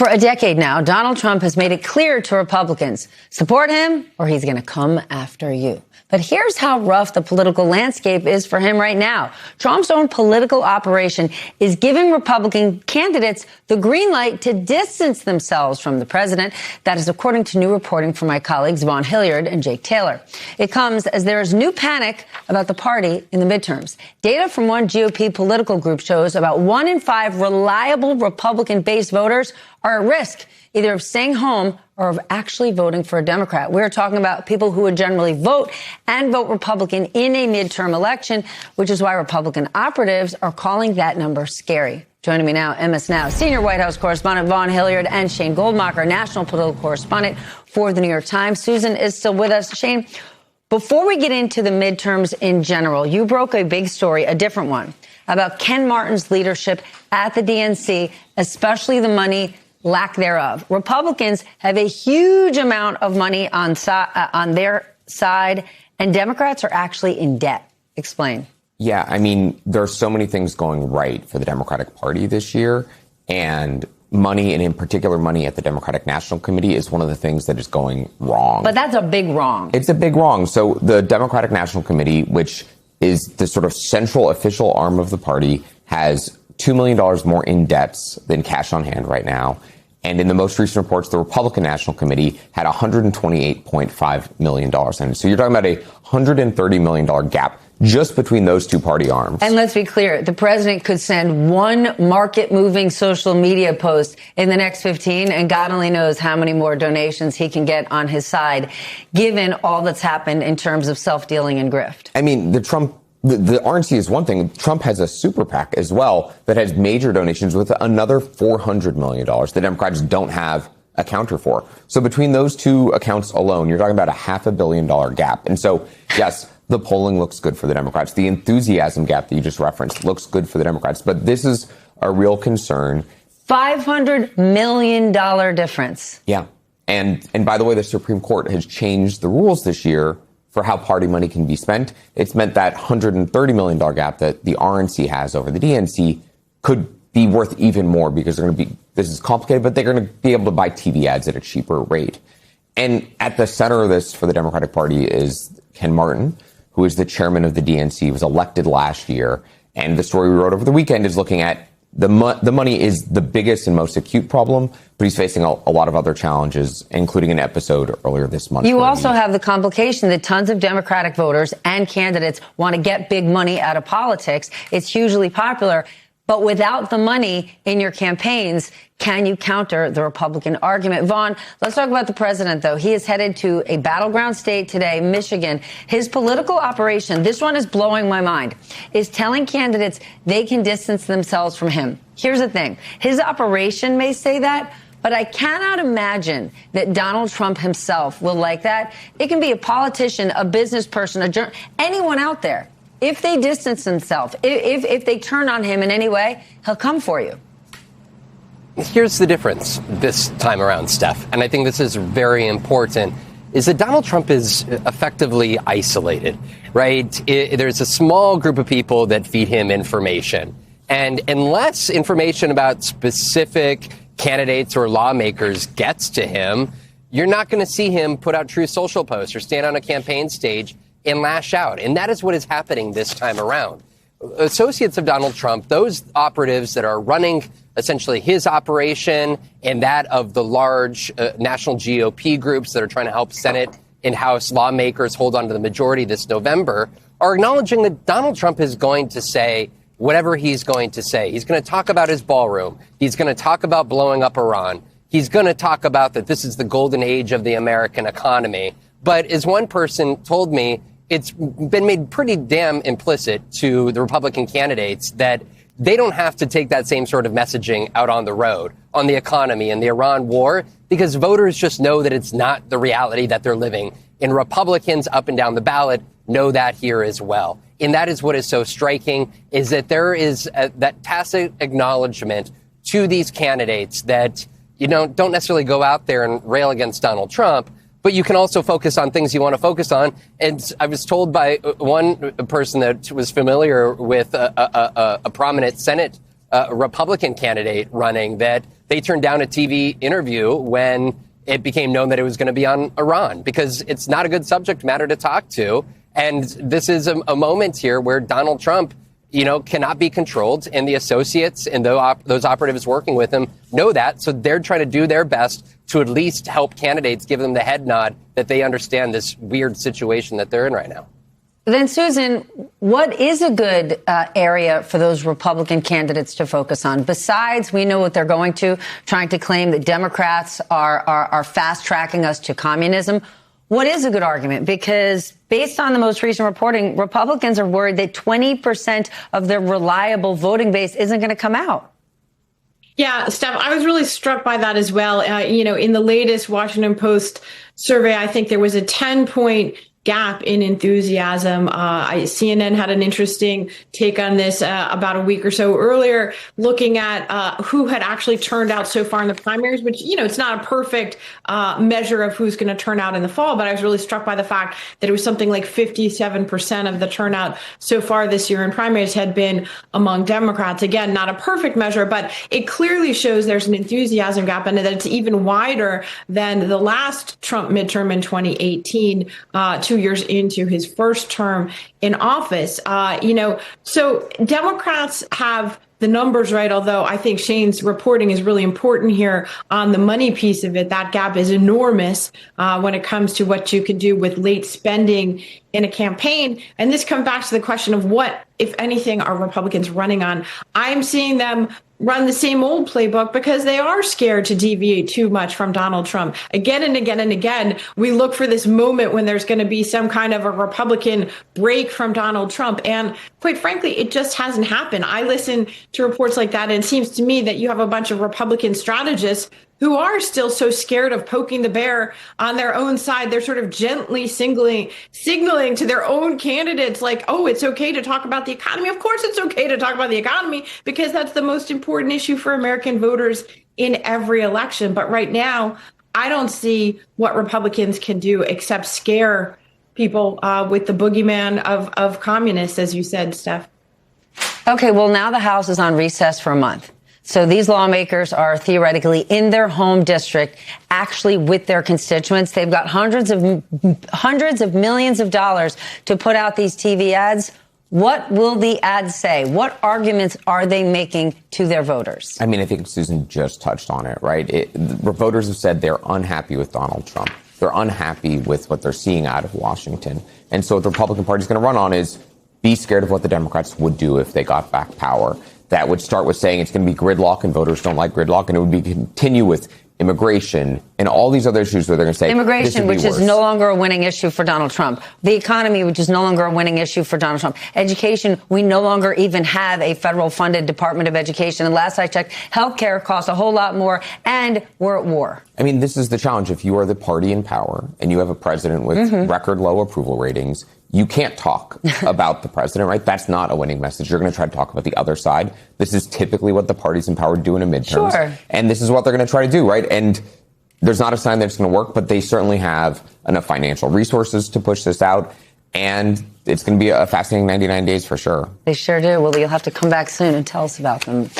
For a decade now, Donald Trump has made it clear to Republicans, support him or he's going to come after you. But here's how rough the political landscape is for him right now. Trump's own political operation is giving Republican candidates the green light to distance themselves from the president. That is according to new reporting from my colleagues Vaughn Hilliard and Jake Taylor. It comes as there is new panic about the party in the midterms. Data from one GOP political group shows about 1 in 5 reliable Republican-based voters are at risk either of staying home or of actually voting for a Democrat. We're talking about people who would generally vote and vote Republican in a midterm election, which is why Republican operatives are calling that number scary. Joining me now, MS Now senior White House correspondent Vaughn Hilliard and Shane Goldmacher, national political correspondent for the New York Times. Susan is still with us. Shane, before we get into the midterms in general, you broke a big story, a different one, about Ken Martin's leadership at the DNC, especially the money lack thereof. Republicans have a huge amount of money on their side, and Democrats are actually in debt. Explain. Yeah, I mean, there are so many things going right for the Democratic Party this year, and money, and in particular money at the Democratic National Committee, is one of the things that is going wrong. But that's a big wrong. It's a big wrong. So the Democratic National Committee, which is the sort of central official arm of the party, has $2 million more in debts than cash on hand right now. And in the most recent reports, the Republican National Committee had $128.5 million in it. So you're talking about a $130 million gap just between those two party arms. And let's be clear, the president could send one market-moving social media post in the next 15, and God only knows how many more donations he can get on his side, given all that's happened in terms of self-dealing and grift. I mean, the RNC is one thing. Trump has a super PAC as well that has major donations with another $400 million the Democrats don't have a counter for. So between those two accounts alone, you're talking about a $500 million gap. And so, yes, the polling looks good for the Democrats. The enthusiasm gap that you just referenced looks good for the Democrats. But this is a real concern. $500 million difference. Yeah. And by the way, the Supreme Court has changed the rules this year for how party money can be spent. It's meant that $130 million gap that the RNC has over the DNC could be worth even more because this is complicated, but they're going to be able to buy TV ads at a cheaper rate. And at the center of this for the Democratic Party is Ken Martin, who is the chairman of the DNC, was elected last year. And the story we wrote over the weekend is looking at the money is the biggest and most acute problem, but he's facing a lot of other challenges, including an episode earlier this month. You also have the complication that tons of Democratic voters and candidates want to get big money out of politics. It's hugely popular. But without the money in your campaigns, can you counter the Republican argument? Vaughn, let's talk about the president, though. He is headed to a battleground state today, Michigan. His political operation, this one is blowing my mind, is telling candidates they can distance themselves from him. Here's the thing. His operation may say that, but I cannot imagine that Donald Trump himself will like that. It can be a politician, a business person, anyone out there. If they distance themselves, if they turn on him in any way, he'll come for you. Here's the difference this time around, Steph, and I think this is very important, is that Donald Trump is effectively isolated, right? There's a small group of people that feed him information. And unless information about specific candidates or lawmakers gets to him, you're not going to see him put out true social posts or stand on a campaign stage and lash out. And that is what is happening this time around. Associates of Donald Trump, those operatives that are running essentially his operation and that of the large national GOP groups that are trying to help Senate and House lawmakers hold on to the majority this November, are acknowledging that Donald Trump is going to say whatever he's going to say. He's going to talk about his ballroom. He's going to talk about blowing up Iran. He's going to talk about that this is the golden age of the American economy. But as one person told me, it's been made pretty damn implicit to the Republican candidates that they don't have to take that same sort of messaging out on the road on the economy and the Iran war, because voters just know that it's not the reality that they're living. And Republicans up and down the ballot know that here as well. And that is what is so striking, is that there is that tacit acknowledgement to these candidates that, you know, don't necessarily go out there and rail against Donald Trump, but you can also focus on things you want to focus on. And I was told by one person that was familiar with a prominent Senate a Republican candidate running that they turned down a TV interview when it became known that it was going to be on Iran, because it's not a good subject matter to talk to. And this is a moment here where Donald Trump, cannot be controlled, and the associates and those operatives working with him know that. So they're trying to do their best to at least help candidates, give them the head nod that they understand this weird situation that they're in right now. Then, Susan, what is a good area for those Republican candidates to focus on? Besides, we know what they're going to, trying to claim that Democrats are fast-tracking us to communism. What is a good argument? Because based on the most recent reporting, Republicans are worried that 20% of their reliable voting base isn't going to come out. Yeah, Steph, I was really struck by that as well. In the latest Washington Post survey, I think there was a 10-point gap in enthusiasm. CNN had an interesting take on this about a week or so earlier, looking at who had actually turned out so far in the primaries, which, it's not a perfect measure of who's going to turn out in the fall. But I was really struck by the fact that it was something like 57% of the turnout so far this year in primaries had been among Democrats. Again, not a perfect measure, but it clearly shows there's an enthusiasm gap, and that it's even wider than the last Trump midterm in 2018, 2 years into his first term in office. So Democrats have the numbers right, although I think Shane's reporting is really important here on the money piece of it. That gap is enormous when it comes to what you can do with late spending in a campaign. And this comes back to the question of what, if anything, are Republicans running on? I'm seeing them run the same old playbook because they are scared to deviate too much from Donald Trump. Again and again and again, we look for this moment when there's going to be some kind of a Republican break from Donald Trump. And quite frankly, it just hasn't happened. I listen to reports like that, and it seems to me that you have a bunch of Republican strategists who are still so scared of poking the bear on their own side. They're sort of gently signaling to their own candidates like, oh, it's okay to talk about the economy. Of course it's okay to talk about the economy, because that's the most important issue for American voters in every election. But right now, I don't see what Republicans can do except scare people with the boogeyman of communists, as you said, Steph. Okay, well, now the House is on recess for a month. So these lawmakers are theoretically in their home district, actually with their constituents. They've got hundreds of millions of dollars to put out these TV ads. What will the ads say? What arguments are they making to their voters? I mean, I think Susan just touched on it, right? The voters have said they're unhappy with Donald Trump. They're unhappy with what they're seeing out of Washington. And so what the Republican Party is going to run on is be scared of what the Democrats would do if they got back power. That would start with saying it's going to be gridlock, and voters don't like gridlock, and it would be continue with immigration and all these other issues where they're going to say immigration, which is no longer a winning issue for Donald Trump. The economy, which is no longer a winning issue for Donald Trump. Education, we no longer even have a federal funded Department of Education. And last I checked, healthcare costs a whole lot more, and we're at war. I mean, this is the challenge. If you are the party in power and you have a president with record low approval ratings, you can't talk about the president, right? That's not a winning message. You're going to try to talk about the other side. This is typically what the parties in power do in a midterms. Sure. And this is what they're going to try to do, right? And there's not a sign that it's going to work, but they certainly have enough financial resources to push this out. And it's going to be a fascinating 99 days for sure. They sure do. Well, you'll have to come back soon and tell us about them.